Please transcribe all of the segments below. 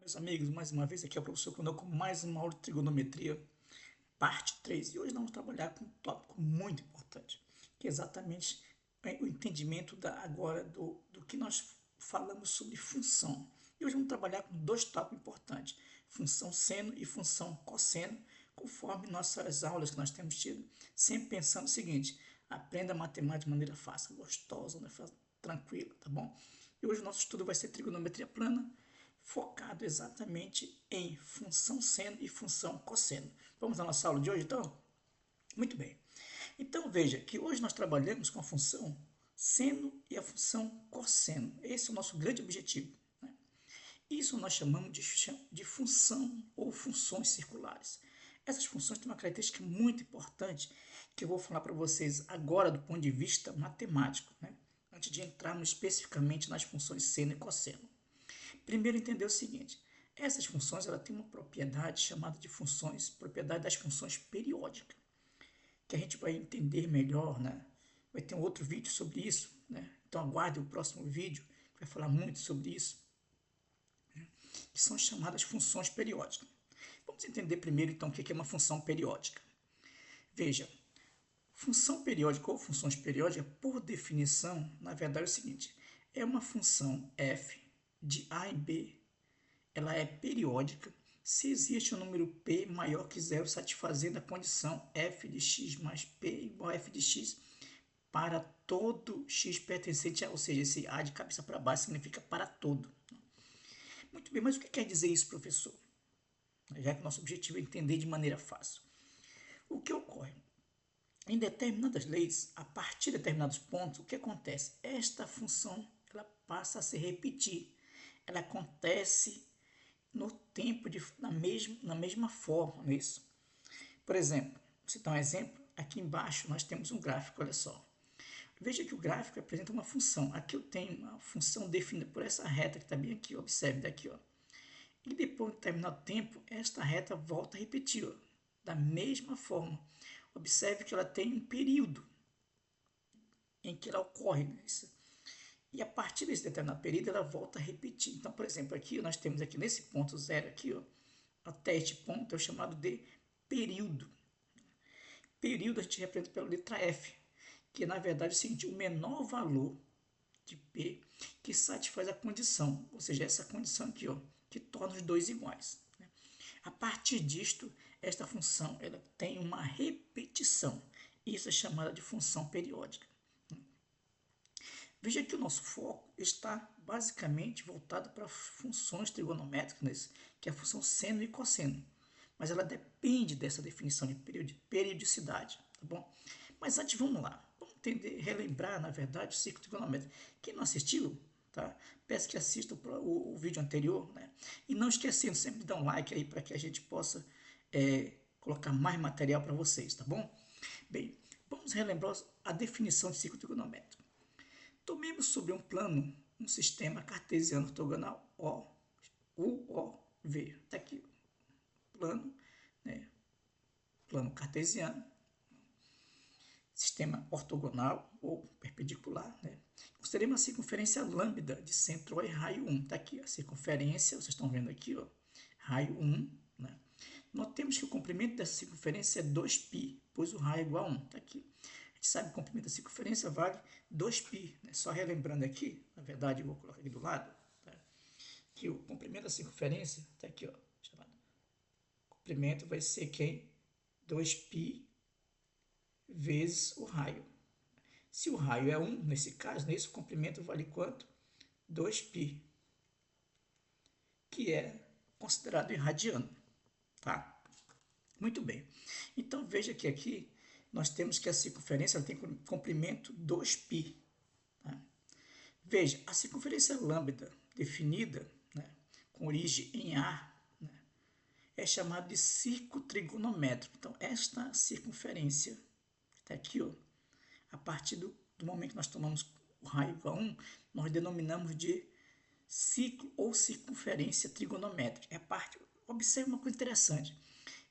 Meus amigos, mais uma vez aqui é o professor Bruno com mais uma aula de trigonometria, parte 3. E hoje nós vamos trabalhar com um tópico muito importante, que é exatamente o entendimento do que nós falamos sobre função. E hoje vamos trabalhar com dois tópicos importantes, função seno e função cosseno, conforme nossas aulas que nós temos tido, sempre pensando o seguinte: aprenda matemática de maneira fácil, gostosa, né? Tranquila, tá bom? E hoje o nosso estudo vai ser trigonometria plana, focado exatamente em função seno e função cosseno. Vamos à nossa aula de hoje, então? Muito bem. Então veja que hoje nós trabalhamos com a função seno e a função cosseno. Esse é o nosso grande objetivo, né? Isso nós chamamos de função ou funções circulares. Essas funções têm uma característica muito importante que eu vou falar para vocês agora do ponto de vista matemático, né? Antes de entrarmos especificamente nas funções seno e cosseno. Primeiro entender o seguinte: essas funções ela têm uma propriedade chamada de propriedade das funções periódicas, que a gente vai entender melhor, né? Vai ter um outro vídeo sobre isso, né? Então aguarde o próximo vídeo, que vai falar muito sobre isso, que são chamadas funções periódicas. Vamos entender primeiro então o que é uma função periódica. Veja, função periódica ou funções periódicas, por definição, na verdade é o seguinte: é uma função f de a em b, ela é periódica se existe um número p maior que zero satisfazendo a condição f de x mais p igual a f de x para todo x pertencente a, ou seja, esse a de cabeça para baixo significa para todo. Muito bem, mas o que quer dizer isso, professor? Já que o nosso objetivo é entender de maneira fácil. O que ocorre? Em determinadas leis, a partir de determinados pontos, o que acontece? Esta função ela passa a se repetir. Ela acontece no tempo, na mesma forma, não é isso? Por exemplo, vou citar um exemplo, aqui embaixo nós temos um gráfico, olha só. Veja que o gráfico apresenta uma função. Aqui eu tenho uma função definida por essa reta que está bem aqui, observe daqui, ó. E depois de determinado tempo, esta reta volta a repetir, ó, da mesma forma. Observe que ela tem um período em que ela ocorre, né? E a partir desse determinado período, ela volta a repetir. Então, por exemplo, aqui nós temos aqui nesse ponto zero aqui, ó, até este ponto é o chamado de período. Período a gente representa pela letra F, que na verdade é o seguinte: o menor valor de P que satisfaz a condição, ou seja, essa condição aqui, ó, que torna os dois iguais. A partir disto, esta função ela tem uma repetição. Isso é chamada de função periódica. Veja que o nosso foco está basicamente voltado para funções trigonométricas, que é a função seno e cosseno. Mas ela depende dessa definição de periodicidade, tá bom? Mas antes, vamos lá. Vamos entender, relembrar, na verdade, o ciclo trigonométrico. Quem não assistiu, tá? Peço que assista o vídeo anterior, né? E não esquecendo sempre de dar um like aí para que a gente possa colocar mais material para vocês, tá bom? Bem, vamos relembrar a definição de ciclo trigonométrico. Tomemos sobre um plano um sistema cartesiano ortogonal UOV. Está aqui, plano, né? Plano cartesiano, sistema ortogonal ou perpendicular, né? Consideremos a circunferência lambda de centro O e raio 1. Está aqui a circunferência, vocês estão vendo aqui, ó, raio 1, né? Notemos que o comprimento dessa circunferência é 2π, pois o raio é igual a 1. Está aqui. A gente sabe que o comprimento da circunferência vale 2π. Né? Só relembrando aqui, na verdade eu vou colocar aqui do lado, tá? Que o comprimento da circunferência, está aqui, ó, chamado. O comprimento vai ser quem? 2π vezes o raio. Se o raio é 1, nesse caso, nesse comprimento vale quanto? 2π, que é considerado irradiano, tá? Muito bem. Então veja que aqui nós temos que a circunferência tem comprimento 2π. Tá? Veja, a circunferência lambda definida, né, com origem em A, né, é chamada de círculo trigonométrico. Então esta circunferência, que está aqui, ó, a partir do momento que nós tomamos o raio igual a 1, nós denominamos de ciclo ou circunferência trigonométrica. É a parte. Observe uma coisa interessante.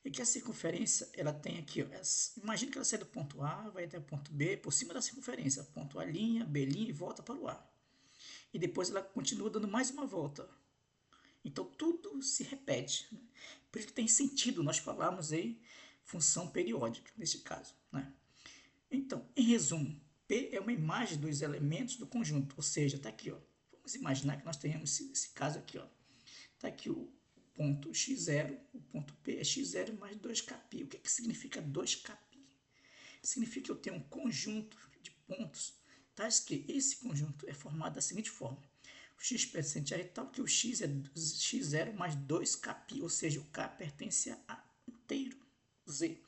É que a circunferência, ela tem aqui, ó, imagine que ela sai do ponto A, vai até o ponto B, por cima da circunferência, ponto A', B' e volta para o A. E depois ela continua dando mais uma volta. Então, tudo se repete, né? Por isso que tem sentido nós falarmos aí função periódica, nesse caso, né? Então, em resumo, P é uma imagem dos elementos do conjunto, ou seja, está aqui, ó. Vamos imaginar que nós tenhamos esse caso aqui, ó. Está aqui o ponto x0, o ponto P é x0 mais 2kπ. O que significa 2kπ? Significa que eu tenho um conjunto de pontos, tais que esse conjunto é formado da seguinte forma. O x pertence a tal que o x é x0 mais 2kπ, ou seja, o k pertence a inteiro, z.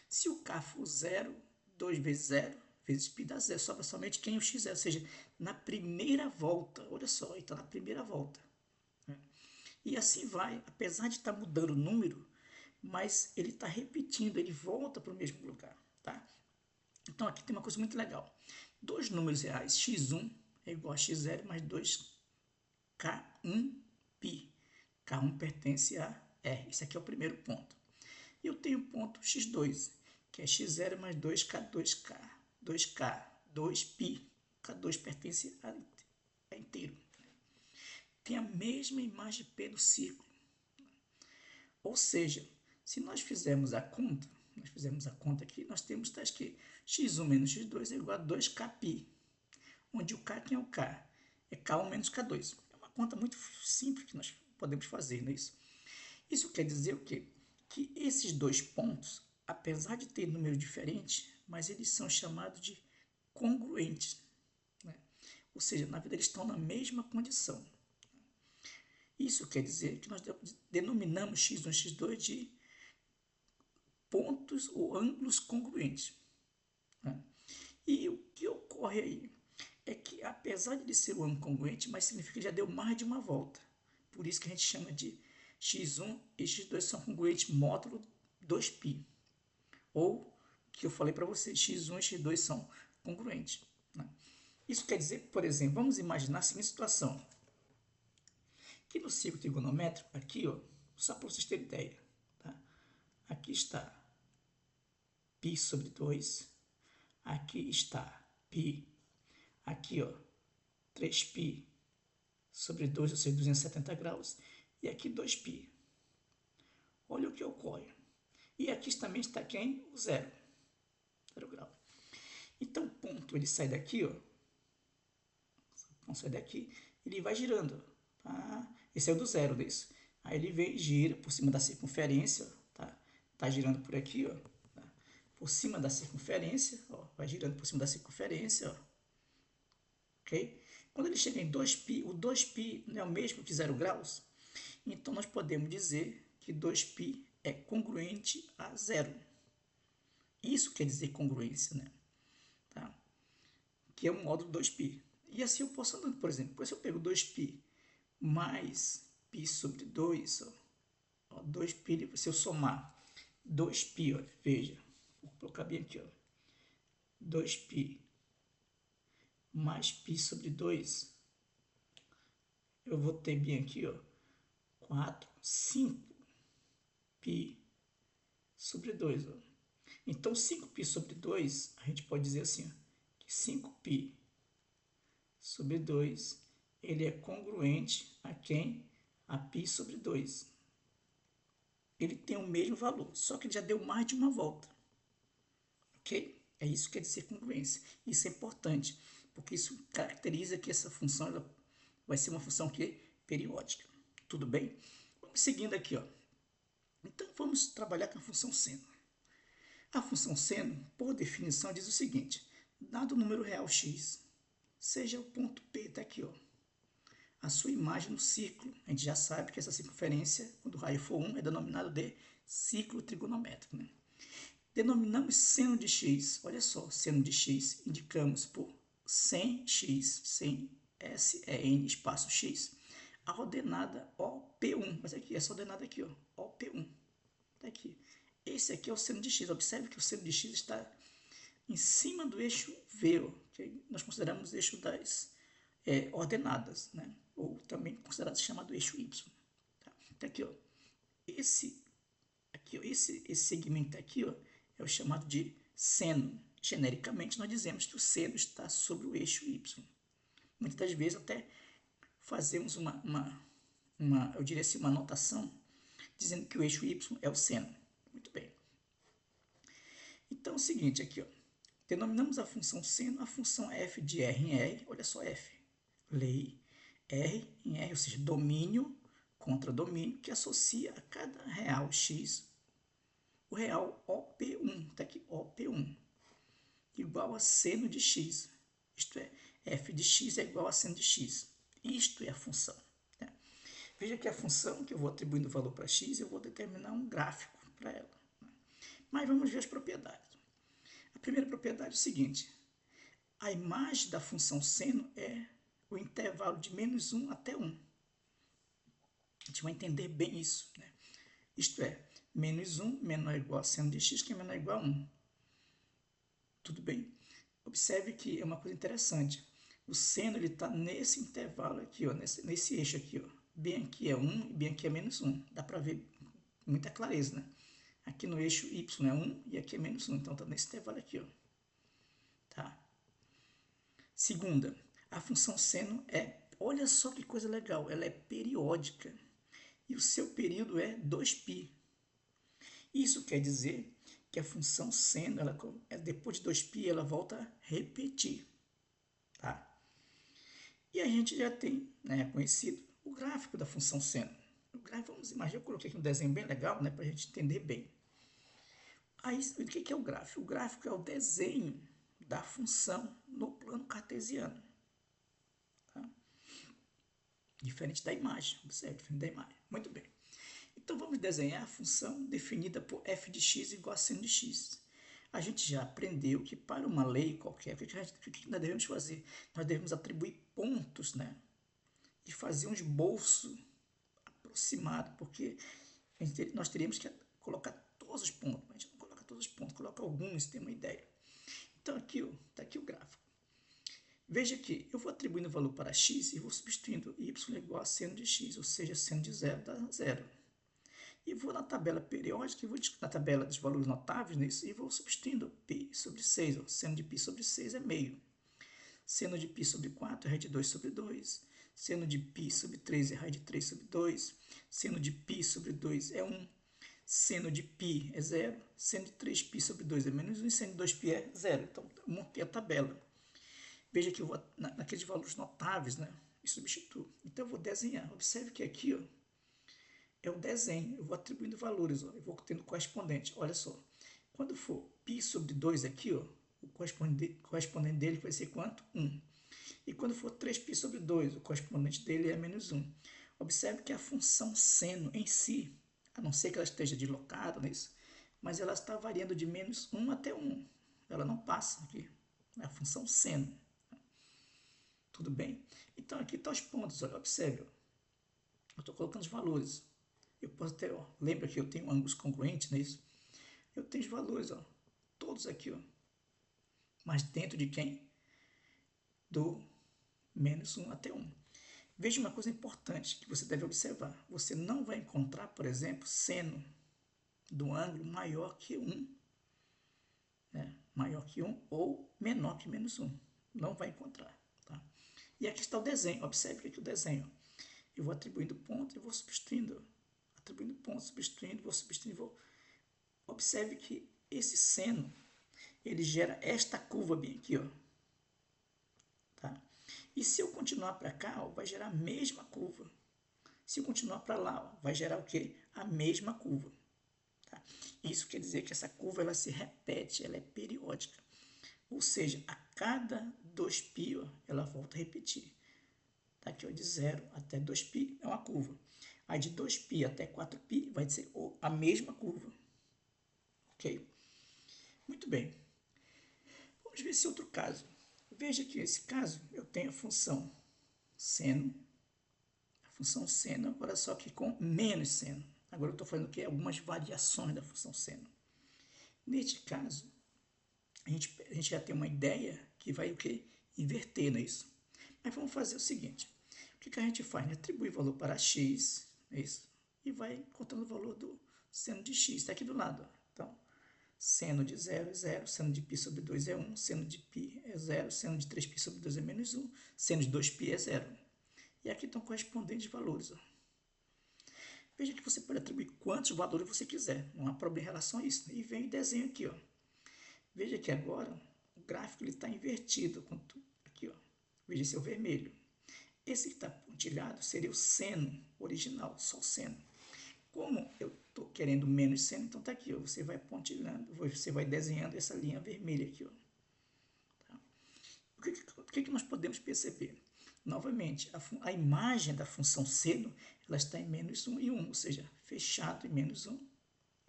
Se o k for 0, 2 vezes 0, vezes π dá 0, sobra somente quem? O x0, ou seja, na primeira volta, olha só, então na primeira volta. E assim vai, apesar de estar mudando o número, mas ele está repetindo, ele volta para o mesmo lugar, tá? Então aqui tem uma coisa muito legal. Dois números reais, x1 é igual a x0 mais 2k1π. K1 pertence a R. Esse aqui é o primeiro ponto. E eu tenho o ponto x2, que é x0 mais 2k2k. 2k, 2π. K2 pertence a inteiro. Tem a mesma imagem P do círculo. Ou seja, se nós fizermos a conta, aqui, nós temos tais que x1 menos x2 é igual a 2kπ, onde o k, quem é o k? É k1 menos k2. É uma conta muito simples que nós podemos fazer, não é isso? Isso quer dizer o quê? Que esses dois pontos, apesar de ter número diferente, mas eles são chamados de congruentes, né? Ou seja, na verdade eles estão na mesma condição. Isso quer dizer que nós denominamos x1 e x2 de pontos ou ângulos congruentes, né? E o que ocorre aí é que, apesar de ele ser um ângulo congruente, mas significa que já deu mais de uma volta. Por isso que a gente chama de x1 e x2 são congruentes módulo 2π. Ou, que eu falei para vocês, x1 e x2 são congruentes, né? Isso quer dizer, por exemplo, vamos imaginar a seguinte situação. Que no círculo trigonométrico, aqui, ó, só para vocês terem ideia, tá? Aqui está π sobre 2, aqui está π, aqui, ó, 3π sobre 2, ou seja, 270 graus, e aqui 2π. Olha o que ocorre. E aqui também está quem? O 0 grau. Então, o ponto, ele sai daqui, ó, o ponto sai daqui, ele vai girando, tá? Esse é o do 0 desse. Aí ele vem e gira por cima da circunferência, tá? Tá girando por aqui, ó, tá? Por cima da circunferência, ó, vai girando por cima da circunferência, ó. Ok? Quando ele chega em 2π, o 2π não é o mesmo que 0 graus? Então, nós podemos dizer que 2π é congruente a 0. Isso quer dizer congruência, né? Tá? Que é o módulo 2π. E assim eu posso andando, por exemplo, se eu pego 2π mais π sobre 2, ó, 2π, se eu somar 2π, ó, veja, vou colocar bem aqui, ó, 2π mais π sobre 2, eu vou ter bem aqui, ó, 4, 5π sobre 2, ó. Então, 5π sobre 2, a gente pode dizer assim, ó, que 5π sobre 2, ele é congruente a quem? A π sobre 2. Ele tem o mesmo valor, só que ele já deu mais de uma volta. Ok? É isso que quer dizer congruência. Isso é importante, porque isso caracteriza que essa função ela vai ser uma função que periódica. Tudo bem? Vamos seguindo aqui, ó. Então, vamos trabalhar com a função seno. A função seno, por definição, diz o seguinte: dado o número real x, seja o ponto P, está aqui, ó, a sua imagem no círculo. A gente já sabe que essa circunferência, quando o raio for 1, é denominado de círculo trigonométrico, né? Denominamos seno de x. Olha só, seno de x indicamos por sem x, sem S, é N, espaço x, a ordenada OP1. Mas aqui, essa ordenada aqui, ó, OP1. Está aqui. Esse aqui é o seno de x. Observe que o seno de x está em cima do eixo V, ó, que nós consideramos o eixo das ordenadas, né? Ou também considerado chamado eixo y. Tá? Então aqui, ó, esse segmento aqui, ó, é o chamado de seno. Genericamente, nós dizemos que o seno está sobre o eixo y. Muitas das vezes até fazemos uma eu diria assim, uma notação, dizendo que o eixo y é o seno. Muito bem. Então é o seguinte aqui, ó. Denominamos a função seno a função f de r em r, olha só f, lei, r em r, ou seja, domínio contra domínio, que associa a cada real x o real OP1, está aqui OP1, igual a seno de x, isto é, f de x é igual a seno de x. Isto é a função. Né? Veja que a função que eu vou atribuindo valor para x, eu vou determinar um gráfico para ela. Né? Mas vamos ver as propriedades. A primeira propriedade é o seguinte, a imagem da função seno é o intervalo de menos 1 até 1. A gente vai entender bem isso. Né? Isto é, menos 1 menor ou igual a seno de x, que é menor ou igual a 1. Tudo bem? Observe que é uma coisa interessante. O seno está nesse intervalo aqui, ó, nesse eixo aqui. Ó. Bem aqui é 1 e bem aqui é menos 1. Dá para ver com muita clareza. Né? Aqui no eixo y é 1 e aqui é menos 1. Então está nesse intervalo aqui. Ó. Tá? Segunda, a função seno é, olha só que coisa legal, ela é periódica. E o seu período é 2π. Isso quer dizer que a função seno, depois de 2π, ela volta a repetir. Tá? E a gente já tem, né, conhecido o gráfico da função seno. O gráfico, vamos imaginar, eu coloquei aqui um desenho bem legal, né, para a gente entender bem. Aí, o que é o gráfico? O gráfico é o desenho da função no plano cartesiano. Tá? Diferente da imagem, observe, diferente da imagem. Muito bem. Então, vamos desenhar a função definida por f de x igual a seno de x. A gente já aprendeu que para uma lei qualquer, o que nós devemos fazer? Nós devemos atribuir pontos, né? E fazer um esboço aproximado, porque nós teríamos que colocar todos os pontos. A gente não coloca todos os pontos, coloca alguns, tem uma ideia. Então, aqui está aqui o gráfico. Veja que eu vou atribuindo valor para x e vou substituindo y igual a seno de x, ou seja, seno de zero dá zero. E vou na tabela periódica, na tabela dos valores notáveis, nisso, e vou substituindo π sobre 6. Ó. Seno de π sobre 6 é meio. Seno de π sobre 4 é raiz de 2 sobre 2. Seno de π sobre 3 é raiz de 3 sobre 2. Seno de π sobre 2 é 1. Seno de π é 0. Seno de 3π sobre 2 é menos 1. E seno de 2π é 0. Então, eu montei a tabela. Veja que eu vou naqueles valores notáveis, né? E substituo. Então, eu vou desenhar. Observe que aqui, ó, é o desenho, eu vou atribuindo valores, ó, eu vou tendo correspondente, olha só, quando for π sobre 2 aqui, ó, o correspondente dele vai ser quanto? 1. E quando for 3π sobre 2, o correspondente dele é menos 1. Observe que a função seno em si, a não ser que ela esteja deslocada nisso, mas ela está variando de menos 1 até 1. Ela não passa aqui, é a função seno. Tudo bem? Então aqui estão os pontos, olha, observe, ó. Eu estou colocando os valores. Eu posso ter, ó, lembra que eu tenho ângulos congruentes, não é isso? Eu tenho os valores, ó, todos aqui, ó. Mas dentro de quem? Do menos 1 até 1. Veja uma coisa importante que você deve observar. Você não vai encontrar, por exemplo, seno do ângulo maior que 1. Né? Maior que 1 ou menor que menos 1. Não vai encontrar. Tá? E aqui está o desenho. Observe aqui o desenho. Eu vou atribuindo ponto e vou substituindo. Atribuindo ponto, substituindo, vou substituindo. Vou... Observe que esse seno, ele gera esta curva bem aqui, ó. Tá? E se eu continuar para cá, ó, vai gerar a mesma curva. Se eu continuar para lá, ó, vai gerar o quê? A mesma curva. Tá? Isso quer dizer que essa curva ela se repete, ela é periódica. Ou seja, a cada 2π, ó, ela volta a repetir. Tá aqui, ó, de 0 até 2π é uma curva. Aí de 2π até 4π vai ser a mesma curva. Ok? Muito bem. Vamos ver esse outro caso. Veja que nesse caso eu tenho a função seno. A função seno, agora só que com menos seno. Agora eu estou falando que algumas variações da função seno. Neste caso, a gente já tem uma ideia que vai o quê? Inverter, não é isso? Mas vamos fazer o seguinte. O que a gente faz? Atribui valor para x, é isso? E vai encontrando o valor do seno de x. Está aqui do lado. Ó. Então, seno de 0 é 0, seno de π sobre 2 é 1, seno de π é 0, seno de 3π sobre 2 é menos 1, seno de 2π é 0. E aqui estão correspondentes valores. Ó. Veja que você pode atribuir quantos valores você quiser, não há problema em relação a isso. E vem o desenho aqui, ó. Veja que agora o gráfico está invertido. Aqui, ó. Veja esse é o vermelho. Esse que está pontilhado seria o seno original, só o seno. Como eu estou querendo menos seno, então está aqui, ó. Você vai pontilhando, você vai desenhando essa linha vermelha aqui, ó. Tá? O que nós podemos perceber? Novamente, a imagem da função seno, ela está em menos 1 e 1, ou seja, fechado em menos 1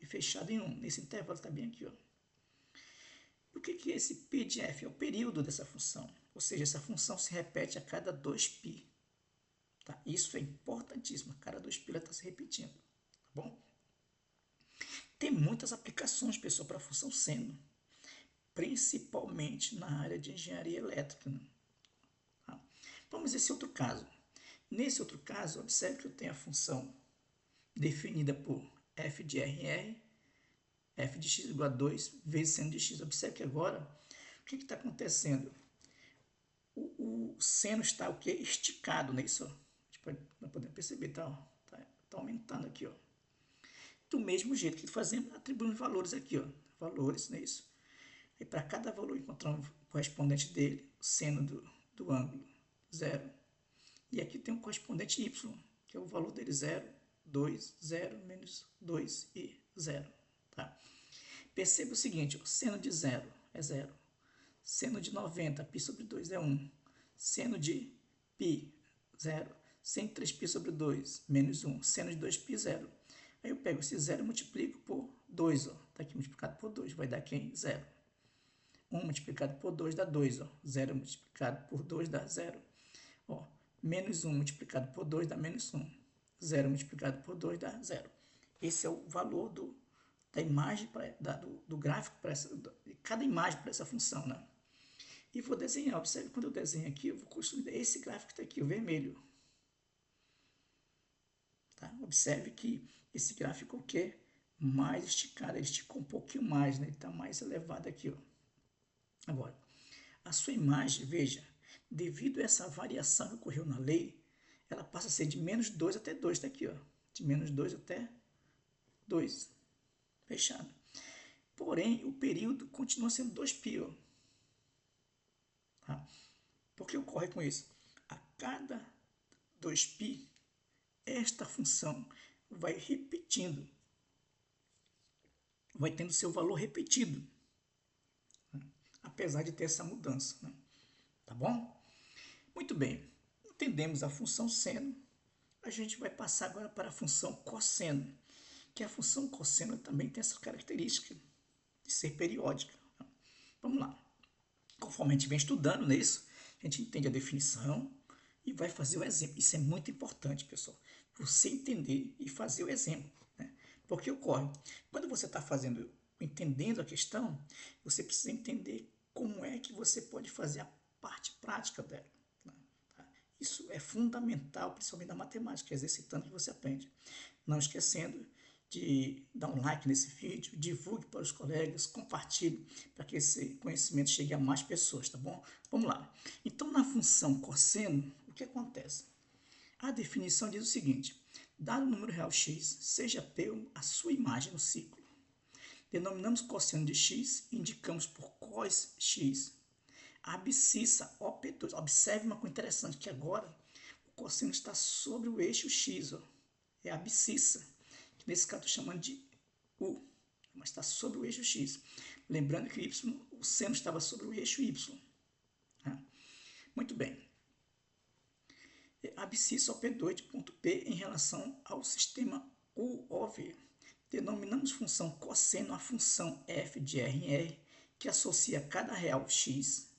e fechado em 1. Nesse intervalo está bem aqui, ó. O que é esse π de f? É o período dessa função, ou seja, essa função se repete a cada 2π. Tá? Isso é importantíssimo, a cada 2π ela está se repetindo. Tá bom? Tem muitas aplicações, pessoal, para a função seno, principalmente na área de engenharia elétrica. Né? Tá? Vamos a esse outro caso. Nesse outro caso, observe que eu tenho a função definida por f de RR, f de x igual a 2 vezes seno de x. Observe que agora, o que está acontecendo? O seno está o quê? Esticado nisso. Nós podemos perceber, tá aumentando aqui, ó. Do mesmo jeito que fazemos, atribuindo valores aqui, ó. Valores, não é isso? E para cada valor encontramos o correspondente dele, o seno do ângulo, 0. E aqui tem um correspondente y, que é o valor dele, 0, 2, 0, menos 2 e 0. Tá? Perceba o seguinte, o seno de 0 é 0. Seno de 90, π sobre 2 é 1. Seno de π, 0. Seno de 3π sobre 2, menos 1. Seno de 2π, 0. Aí eu pego esse 0 e multiplico por 2. Está aqui multiplicado por 2. Vai dar quem? 0. 1 multiplicado por 2 dá 2. 0 multiplicado por 2 dá 0. Ó, menos 1 multiplicado por 2 dá menos 1. 0 multiplicado por 2 dá 0. Esse é o valor da imagem, do gráfico, de cada imagem para essa função. Né? E vou desenhar. Observe, quando eu desenho aqui, eu vou construir esse gráfico que está aqui, o vermelho. Tá? Observe que esse gráfico o quê? Mais esticado, ele esticou um pouquinho mais, né? Ele está mais elevado aqui. Ó. Agora, a sua imagem, veja, devido a essa variação que ocorreu na lei, ela passa a ser de menos 2 até 2, está aqui, ó. De menos 2 até 2. Fechado. Porém, o período continua sendo 2π. Ó. Tá? Por que ocorre com isso? A cada 2π, esta função vai repetindo, vai tendo seu valor repetido, né? Apesar de ter essa mudança. Né? Tá bom? Muito bem, entendemos a função seno, a gente vai passar agora para a função cosseno, que a função cosseno também tem essa característica de ser periódica. Vamos lá. Conforme a gente vem estudando nisso, a gente entende a definição e vai fazer o exemplo. Isso é muito importante, pessoal. Você entender e fazer o exemplo. Né? Porque ocorre, quando você está entendendo a questão, você precisa entender como é que você pode fazer a parte prática dela. Né? Tá? Isso é fundamental, principalmente na matemática, exercitando que você aprende. Não esquecendo de dar um like nesse vídeo, divulgue para os colegas, compartilhe para que esse conhecimento chegue a mais pessoas, tá bom? Vamos lá. Então, na função cosseno, o que acontece? A definição diz o seguinte: dado o número real x, seja P a sua imagem no ciclo. Denominamos cosseno de x e indicamos por cos x. A abscissa OP2. Observe uma coisa interessante, que agora o cosseno está sobre o eixo x. Ó. É a abscissa. Nesse caso, estou chamando de U, mas está sobre o eixo X. Lembrando que o seno estava sobre o eixo Y. Tá? Muito bem. Abscissa OP2 de ponto P em relação ao sistema UOV. Denominamos função cosseno a função f de RR, que associa a cada real x,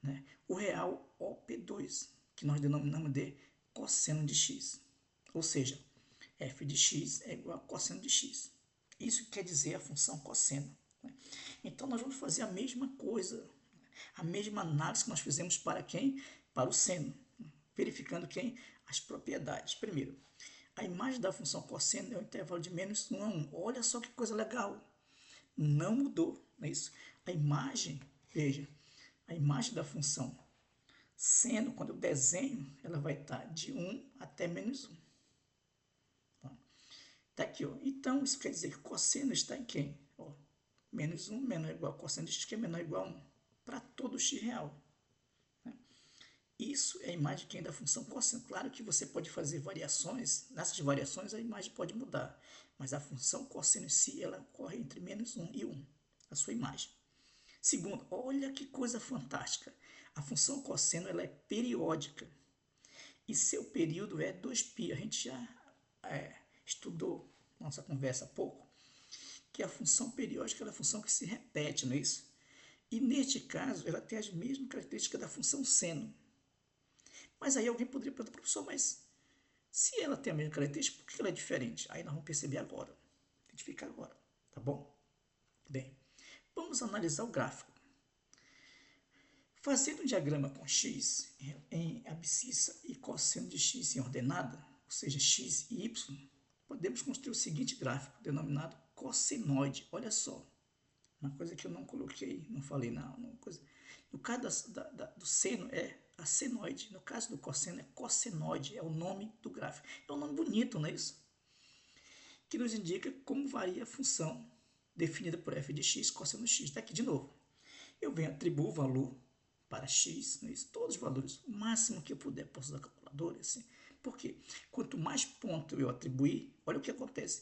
né, o real OP2, que nós denominamos de cosseno de x. Ou seja, f de x é igual a cosseno de x. Isso quer dizer a função cosseno. Né? Então, nós vamos fazer a mesma coisa, a mesma análise que nós fizemos para quem? Para o seno. Verificando quem? As propriedades. Primeiro, a imagem da função cosseno é o intervalo de menos 1 a 1. Olha só que coisa legal. Não mudou, não é isso? A imagem, veja, a imagem da função seno, quando eu desenho, ela vai estar de 1 até menos 1. Tá aqui, ó. Então, isso quer dizer que o cosseno está em quem? Ó, menos 1 menor ou igual a cosseno de x, que é menor ou igual a 1. Para todo x real. Né? Isso é a imagem que da função cosseno. Claro que você pode fazer variações. Nessas variações, a imagem pode mudar. Mas a função cosseno em si, ela ocorre entre menos 1 e 1. A sua imagem. Segundo, olha que coisa fantástica. A função cosseno ela é periódica. E seu período é 2π. A gente já estudou nossa conversa há pouco, que a função periódica é a função que se repete, não é isso? E neste caso, ela tem as mesmas características da função seno. Mas aí alguém poderia perguntar, professor, mas se ela tem a mesma característica, por que ela é diferente? Aí nós vamos perceber agora, identificar agora, tá bom? Bem, vamos analisar o gráfico. Fazendo um diagrama com x em abscissa e cosseno de x em ordenada, ou seja, x e y, podemos construir o seguinte gráfico, denominado cossenoide. Olha só, uma coisa que eu não coloquei, não falei não. No caso do seno é a senoide, no caso do cosseno é cossenoide, é o nome do gráfico. É um nome bonito, não é isso? Que nos indica como varia a função definida por f de x, cosseno x. Está aqui de novo. Eu venho atribuir o valor para x, não é isso? Todos os valores, o máximo que eu puder, posso usar a calculadora, assim. Por quê? Quanto mais ponto eu atribuir, olha o que acontece.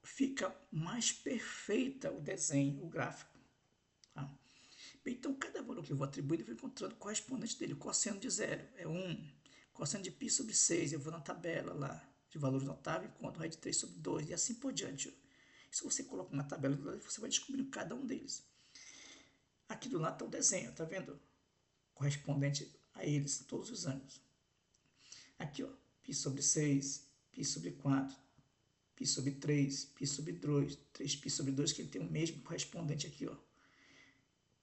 Fica mais perfeita o desenho, o gráfico. Tá? Então, cada valor que eu vou atribuir, eu vou encontrando o correspondente dele. O cosseno de 0 é 1. Cosseno de π sobre 6, eu vou na tabela lá de valores notáveis, encontro raiz de 3 sobre 2 e assim por diante. Se você coloca uma tabela, você vai descobrindo cada um deles. Aqui do lado está o desenho, tá vendo? Correspondente a eles todos os anos. Aqui, ó, π sobre 6, π sobre 4, π sobre 3, π sobre 2, 3π sobre 2, que ele tem o mesmo correspondente aqui, ó.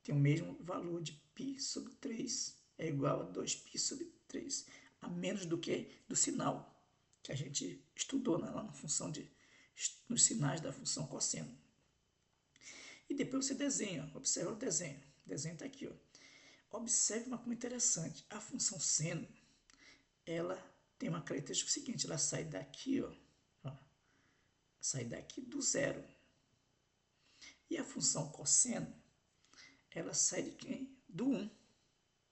Tem o mesmo valor de π sobre 3, é igual a 2π sobre 3, a menos do que do sinal que a gente estudou lá na função nos sinais da função cosseno. E depois você desenha, observa o desenho. O desenho está aqui, ó. Observe uma coisa interessante. A função seno, ela tem uma característica seguinte, ela sai daqui, ó, sai daqui do zero. E a função cosseno, ela sai de quem? Do 1.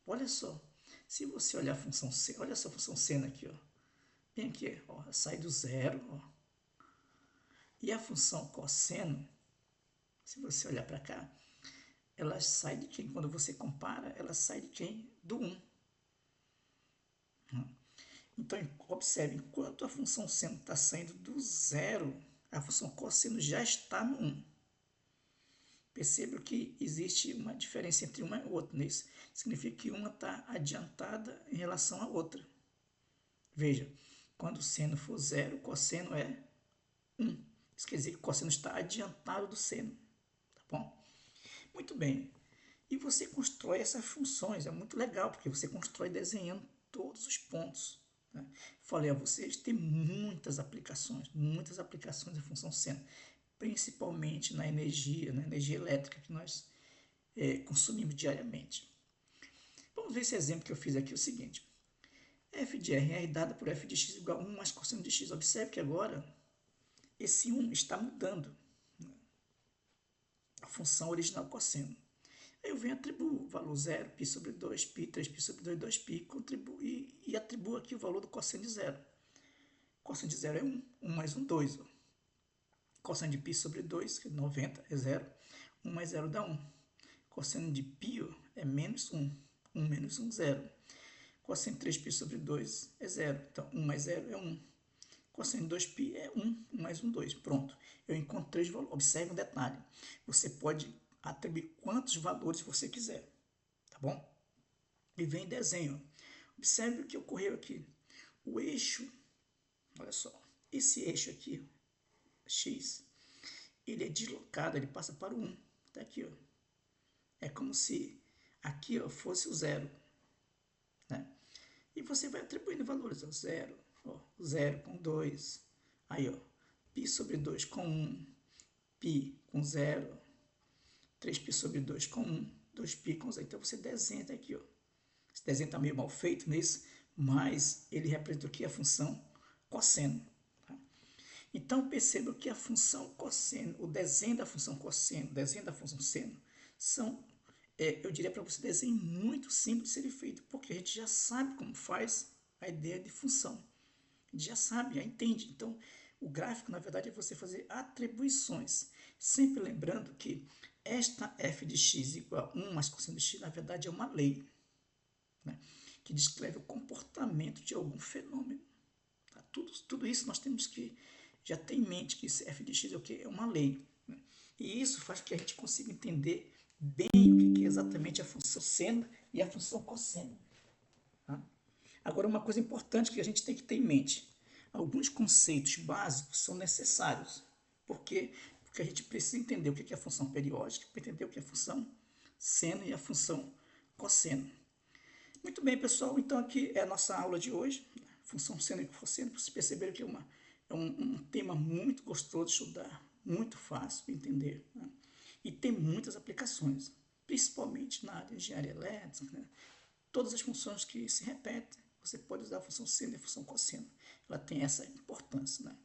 Olha só, se você olhar a função seno, olha só a função seno aqui, ó. Bem aqui, ó, sai do zero, ó. E a função cosseno, se você olhar para cá, ela sai de quem? Quando você compara, ela sai de quem? Do 1. Então, observe, enquanto a função seno está saindo do zero, a função cosseno já está no 1. Perceba que existe uma diferença entre uma e outra. Né? Isso significa que uma está adiantada em relação à outra. Veja, quando o seno for zero, o cosseno é 1. Isso quer dizer que o cosseno está adiantado do seno. Tá bom? Muito bem. E você constrói essas funções. É muito legal, porque você constrói desenhando todos os pontos. Né? Falei a vocês, tem muitas aplicações da função seno, principalmente na energia elétrica que nós consumimos diariamente. Vamos ver esse exemplo que eu fiz aqui, o seguinte. f de r é dada por f de x igual a 1 mais cosseno de x. Observe que agora esse 1 está mudando, né? A função original cosseno. Aí eu venho atribuo o valor 0, π sobre 2, π, 3π sobre 2, 2π, e atribuo aqui o valor do cosseno de 0. Cosseno de 0 é 1, 1 mais 1, 2. Ó. Cosseno de π sobre 2, que é 90, é 0. 1 mais 0 dá 1. Cosseno de π é menos 1. 1 menos 1, 0. Cosseno de 3π sobre 2 é 0. Então, 1 mais 0 é 1. Cosseno de 2π é 1. 1 mais 1, 2. Pronto. Eu encontro 3 valores. Observe um detalhe. Você pode atribuir quantos valores você quiser. Tá bom? E vem desenho. Observe o que ocorreu aqui. O eixo, olha só. Esse eixo aqui, x, ele é deslocado, ele passa para o 1. Tá aqui, ó. É como se aqui, ó, fosse o 0. Né? E você vai atribuindo valores. Ó, 0, ó, 0 com 2. Aí, ó, π sobre 2 com 1. π com 0. 3π sobre 2 com 1. 2π com 0. Então, você desenha até aqui, ó. Esse desenho está meio mal feito nisso, mas ele representa aqui a função cosseno. Tá? Então perceba que a função cosseno, o desenho da função cosseno, o desenho da função seno, são, eu diria para você, desenho muito simples de ser feito, porque a gente já sabe como faz a ideia de função. A gente já sabe, já entende. Então, o gráfico, na verdade, é você fazer atribuições. Sempre lembrando que esta f de x igual a 1 mais cosseno de x, na verdade, é uma lei, né, que descreve o comportamento de algum fenômeno. Tá? Tudo isso nós temos que já ter em mente que esse f de x é o que? É uma lei. Né? E isso faz com que a gente consiga entender bem o que é exatamente a função seno e a função cosseno. Tá? Agora, uma coisa importante que a gente tem que ter em mente: alguns conceitos básicos são necessários. Por quê? Porque a gente precisa entender o que é a função periódica, para entender o que é a função seno e a função cosseno. Muito bem, pessoal, então aqui é a nossa aula de hoje, função seno e cosseno. Vocês perceberam que é um tema muito gostoso de estudar, muito fácil de entender, né? E tem muitas aplicações, principalmente na área de engenharia elétrica, né? Todas as funções que se repetem, você pode usar a função seno e a função cosseno. Ela tem essa importância, né?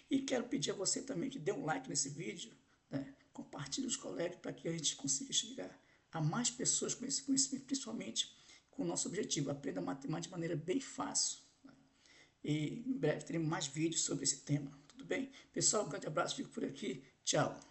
E quero pedir a você também que dê um like nesse vídeo, né? Compartilhe os colegas para que a gente consiga chegar a mais pessoas com esse conhecimento, principalmente com o nosso objetivo, aprenda matemática de maneira bem fácil. Né? E em breve teremos mais vídeos sobre esse tema, tudo bem? Pessoal, um grande abraço, fico por aqui, tchau!